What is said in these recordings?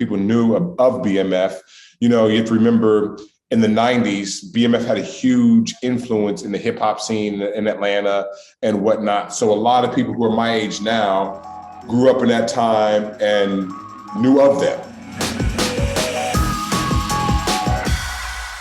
people knew of BMF. You know, you have to remember in the 90s, BMF had a huge influence in the hip hop scene in Atlanta and whatnot. So a lot of people who are my age now grew up in that time and knew of them.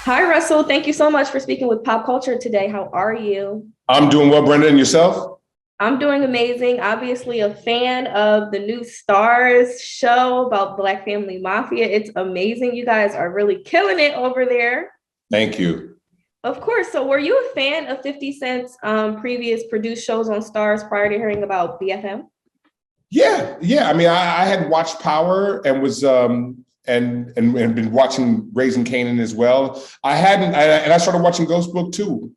Hi, Russell. Thank you so much for speaking with Pop Culture today. How are you? I'm doing well, Brenda, and yourself? I'm doing amazing. Obviously a fan of the new Stars show about Black Family Mafia. It's amazing. You guys are really killing it over there. Thank you. Of course. So were you a fan of 50 Cent's previous produced shows on Stars prior to hearing about BFM? Yeah. I mean, I had watched Power and was and been watching Raising Kanan as well. I started watching Ghost Book too.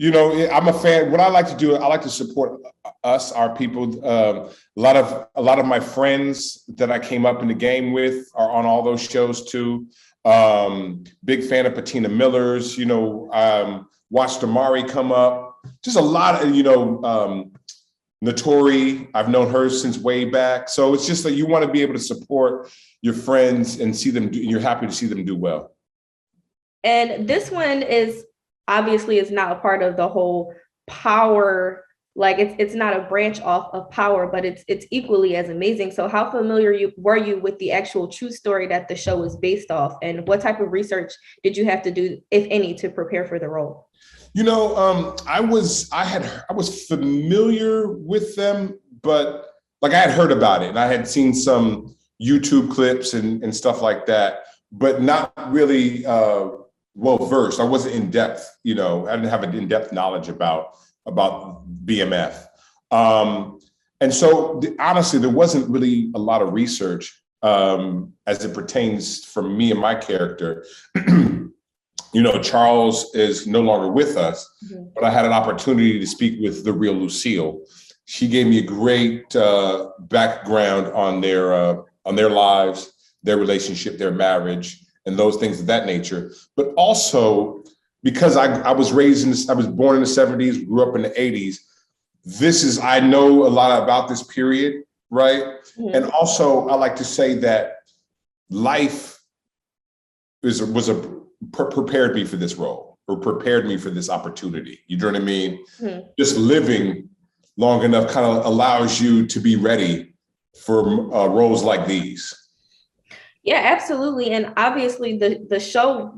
I'm a fan. What I like to do, I like to support us, our people. A lot of my friends that I came up in the game with are on all those shows too. Big fan of Patina Miller's. Watched Amari come up. Just a lot of Notori. I've known her since way back. So it's just that you want to be able to support your friends and see them. You're happy to see them do well. And this one is obviously not a part of the whole Power. Like it's not a branch off of Power, but it's equally as amazing. So how familiar were you with the actual true story that the show is based off, and what type of research did you have to do, if any, to prepare for the role? I was familiar with them, but like I had heard about it and I had seen some YouTube clips and stuff like that, but not really well versed. I wasn't in depth. I didn't have an in-depth knowledge about BMF. And so honestly, there wasn't really a lot of research as it pertains for me and my character. Charles is no longer with us, but I had an opportunity to speak with the real Lucille. She gave me a great background on their lives, their relationship, their marriage, and those things of that nature. But also because I was born in the 70s, grew up in the 80s. I know a lot about this period, right? Mm-hmm. And also I like to say that life prepared me for this role, or prepared me for this opportunity. You know what I mean? Mm-hmm. Just living long enough kind of allows you to be ready for roles like these. Yeah, absolutely. And obviously the show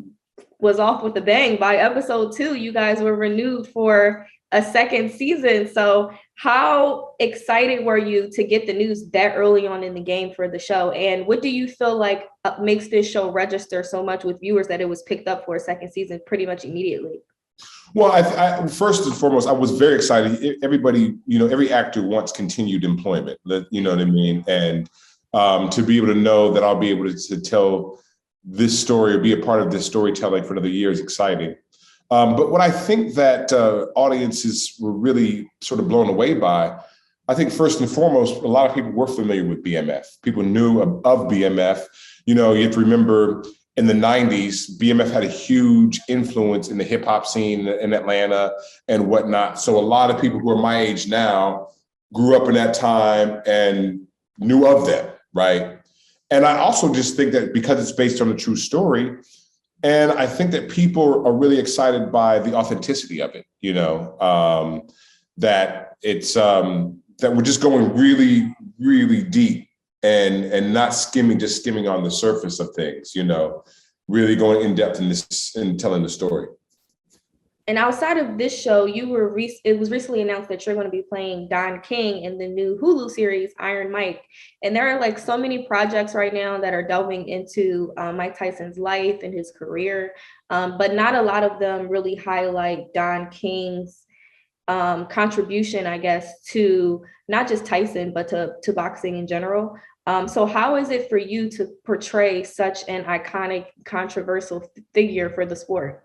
was off with a bang. By episode 2, you guys were renewed for a second season. So how excited were you to get the news that early on in the game for the show? And what do you feel like makes this show register so much with viewers that it was picked up for a second season pretty much immediately? Well, I first and foremost, I was very excited. Everybody, every actor wants continued employment, you know what I mean? And to be able to know that I'll be able to tell this story or be a part of this storytelling for another year is exciting. But what I think that audiences were really sort of blown away by, I think first and foremost, a lot of people were familiar with BMF. People knew of BMF. You have to remember in the 90s, BMF had a huge influence in the hip hop scene in Atlanta and whatnot. So a lot of people who are my age now grew up in that time and knew of them, right? And I also just think that because it's based on a true story, and I think that people are really excited by the authenticity of it, that it's that we're just going really, really deep and not just skimming on the surface of things, really going in depth in this and telling the story. And outside of this show, it was recently announced that you're going to be playing Don King in the new Hulu series, Iron Mike. And there are so many projects right now that are delving into Mike Tyson's life and his career, but not a lot of them really highlight Don King's contribution, I guess, to not just Tyson, but to boxing in general. So how is it for you to portray such an iconic, controversial figure for the sport?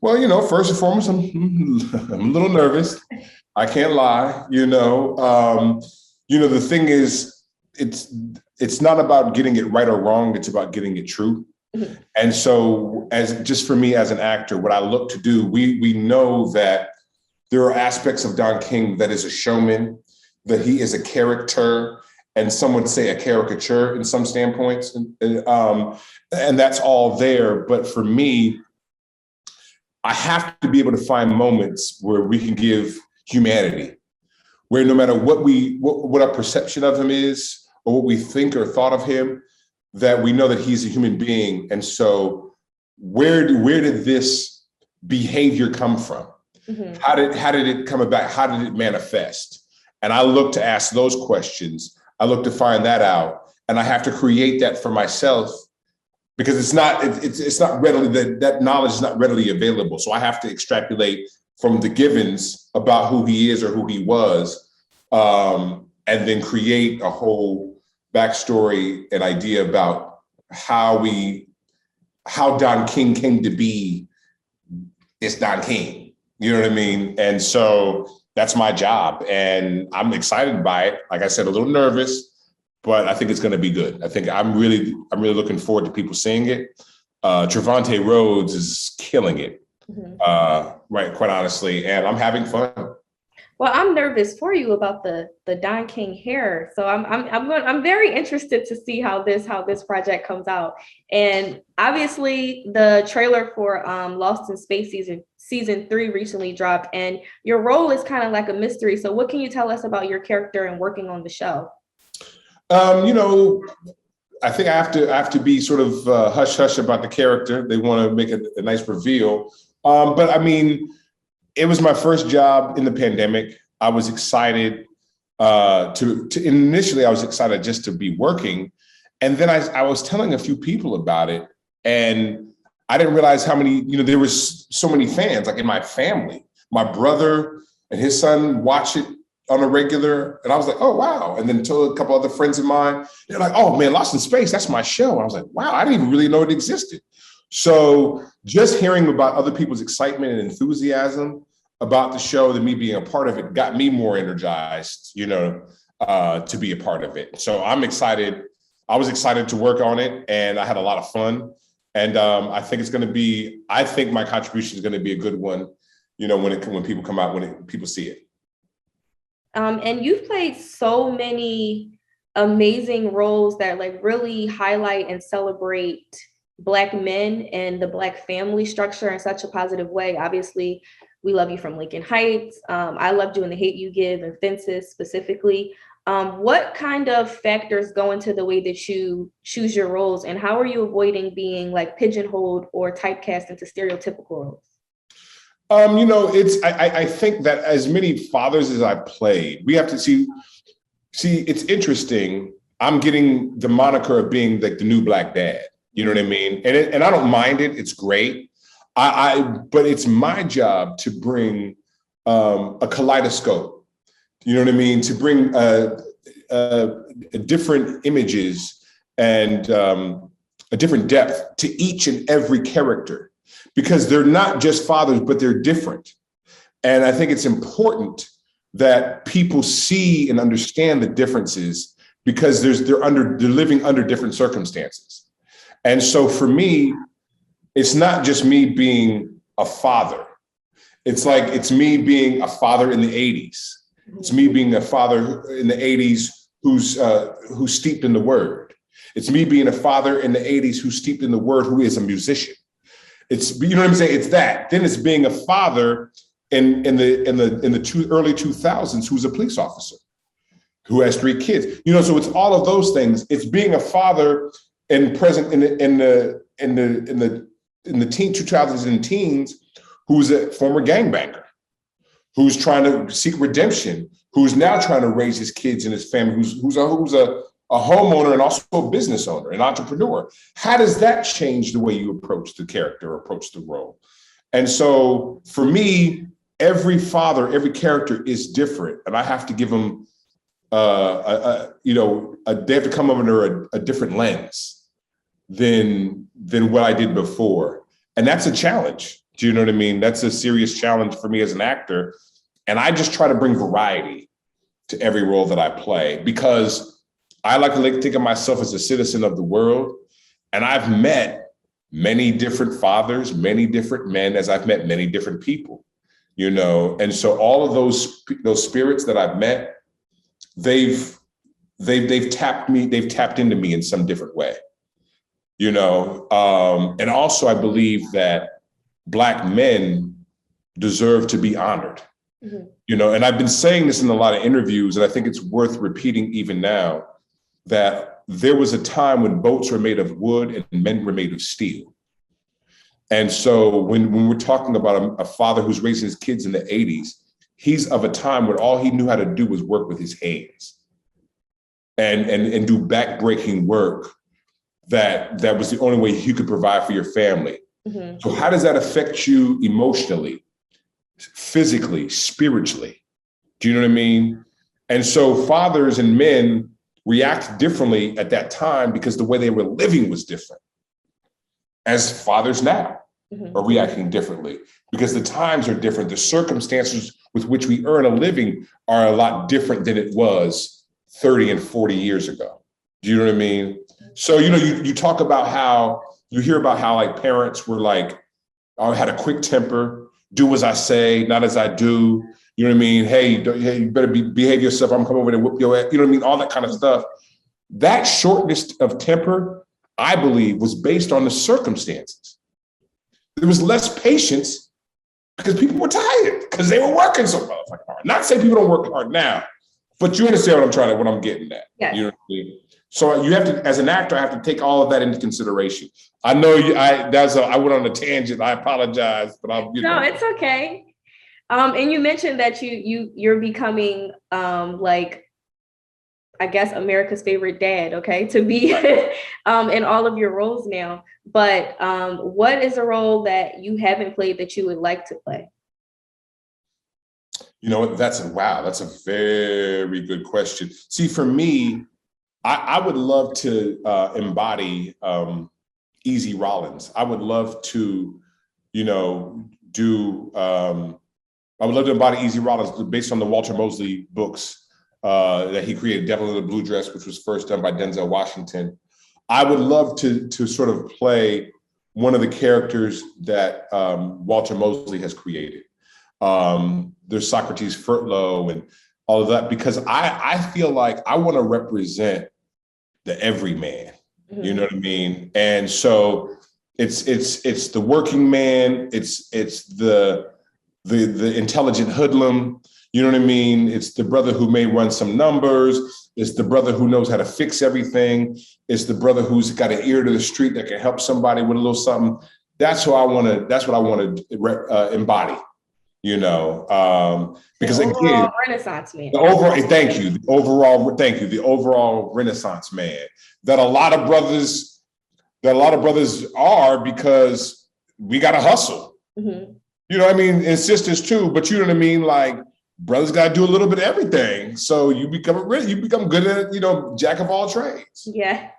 Well, first and foremost, I'm a little nervous. I can't lie. The thing is, it's not about getting it right or wrong. It's about getting it true. Mm-hmm. And so, just for me as an actor, what I look to do, we know that there are aspects of Don King that is a showman, that he is a character, and some would say a caricature in some standpoints. And that's all there. But for me, I have to be able to find moments where we can give humanity, where no matter what our perception of him is, or what we think or thought of him, that we know that he's a human being. And so where did this behavior come from? Mm-hmm. How did it come about? How did it manifest? And I look to ask those questions. I look to find that out. And I have to create that for myself, because it's not readily, that knowledge is not readily available. So I have to extrapolate from the givens about who he is or who he was, and then create a whole backstory and idea about how Don King came to be. It's Don King, you know what I mean? And so that's my job, and I'm excited by it. Like I said, a little nervous, but I think it's going to be good. I think I'm really looking forward to people seeing it. Trevante Rhodes is killing it, right? Quite honestly, and I'm having fun. Well, I'm nervous for you about the Don King hair, so I'm very interested to see how this project comes out. And obviously, the trailer for Lost in Space season 3 recently dropped, and your role is kind of like a mystery. So, what can you tell us about your character and working on the show? I think I have to be sort of hush hush about the character. They want to make a nice reveal, but I mean, it was my first job in the pandemic. I was excited initially. I was excited just to be working, and then I was telling a few people about it, and I didn't realize how many. There was so many fans, like in my family. My brother and his son watch it on a regular, and I was like, oh wow. And then told a couple other friends of mine, they're like, oh man, Lost in Space, that's my show. I was like, wow, I didn't even really know it existed. So just hearing about other people's excitement and enthusiasm about the show, and me being a part of it, got me more energized, to be a part of it. So I'm excited. I was excited to work on it, and I had a lot of fun. And I think my contribution is going to be a good one, when people come out, when people see it. And you've played so many amazing roles that like really highlight and celebrate Black men and the Black family structure in such a positive way. Obviously, we love you from Lincoln Heights. I loved you in The Hate U Give and Fences specifically. What kind of factors go into the way that you choose your roles, and how are you avoiding being like pigeonholed or typecast into stereotypical roles? I think that as many fathers as I played, we have to see, it's interesting. I'm getting the moniker of being like the new Black dad. You know what I mean? And I don't mind it. It's great. But it's my job to bring a kaleidoscope. You know what I mean? To bring different images and a different depth to each and every character, because they're not just fathers, but they're different. And I think it's important that people see and understand the differences, because they're living under different circumstances. And so for me, it's not just me being a father. It's me being a father in the 80s. It's me being a father in the 80s who's steeped in the word. It's me being a father in the 80s who's steeped in the word, who is a musician. It's, you know what I'm saying? It's that. Then it's being a father in the early 2000s who's a police officer who has 3 kids. So it's all of those things. It's being a father in present in the 2000s and teens, who's a former gangbanger, who's trying to seek redemption, who's now trying to raise his kids and his family, who's a homeowner and also a business owner, an entrepreneur. How does that change the way you approach the character, approach the role? And so for me, every father, every character is different, and I have to give them, they have to come under a different lens than what I did before. And that's a challenge. Do you know what I mean? That's a serious challenge for me as an actor. And I just try to bring variety to every role that I play, because I like to think of myself as a citizen of the world. And I've met many different fathers, many different men, as I've met many different people, And so all of those spirits that I've met, they've they've tapped into me in some different way, and also I believe that Black men deserve to be honored, and I've been saying this in a lot of interviews, and I think it's worth repeating even now, that there was a time when boats were made of wood and men were made of steel. And so when we're talking about a father who's raising his kids in the 80s, he's of a time when all he knew how to do was work with his hands and do backbreaking work that was the only way you could provide for your family. So how does that affect you emotionally, physically, spiritually? Do you know what I mean? And so fathers and men react differently at that time because the way they were living was different. As fathers now are reacting differently because the times are different. The circumstances with which we earn a living are a lot different than it was 30 and 40 years ago. Do you know what I mean? So, you talk about how you hear about how like parents were like, I had a quick temper, do as I say, not as I do. You know what I mean? Hey, you better behave yourself. I'm coming over there and whip your ass. You know what I mean? All that kind of stuff. That shortness of temper, I believe, was based on the circumstances. There was less patience because people were tired because they were working so hard. Not saying people don't work hard now, but you understand what I'm getting at. Yes. You know what I mean? So you have to, as an actor, I have to take all of that into consideration. I know I went on a tangent. I apologize, but No, it's okay. And you mentioned that you're becoming like, I guess, America's favorite dad, okay, to be in all of your roles now. But what is a role that you haven't played that you would like to play? That's a very good question. See, for me, I would love to embody Easy Rollins. I would love to, I would love to embody Easy Rollins based on the Walter Mosley books that he created, Devil in the Blue Dress, which was first done by Denzel Washington. I would love to sort of play one of the characters that Walter Mosley has created. There's Socrates Furtlow and all of that, because I feel like I want to represent the everyman. You know what I mean? And so it's the working man, it's the intelligent hoodlum. You know what I mean? It's the brother who may run some numbers. It's the brother who knows how to fix everything. It's the brother who's got an ear to the street that can help somebody with a little something. That's what I want to embody. Because the overall again, Renaissance man. The overall Renaissance man that a lot of brothers are, because we got to hustle. You know what I mean? And sisters too, but you know what I mean? Like, brothers got to do a little bit of everything. So you become good at, jack of all trades. Yeah.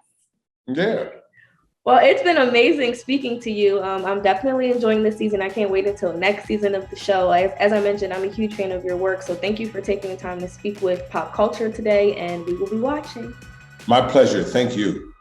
Yeah. Well, it's been amazing speaking to you. I'm definitely enjoying this season. I can't wait until next season of the show. As I mentioned, I'm a huge fan of your work. So thank you for taking the time to speak with Pop Culture today, and we will be watching. My pleasure. Thank you.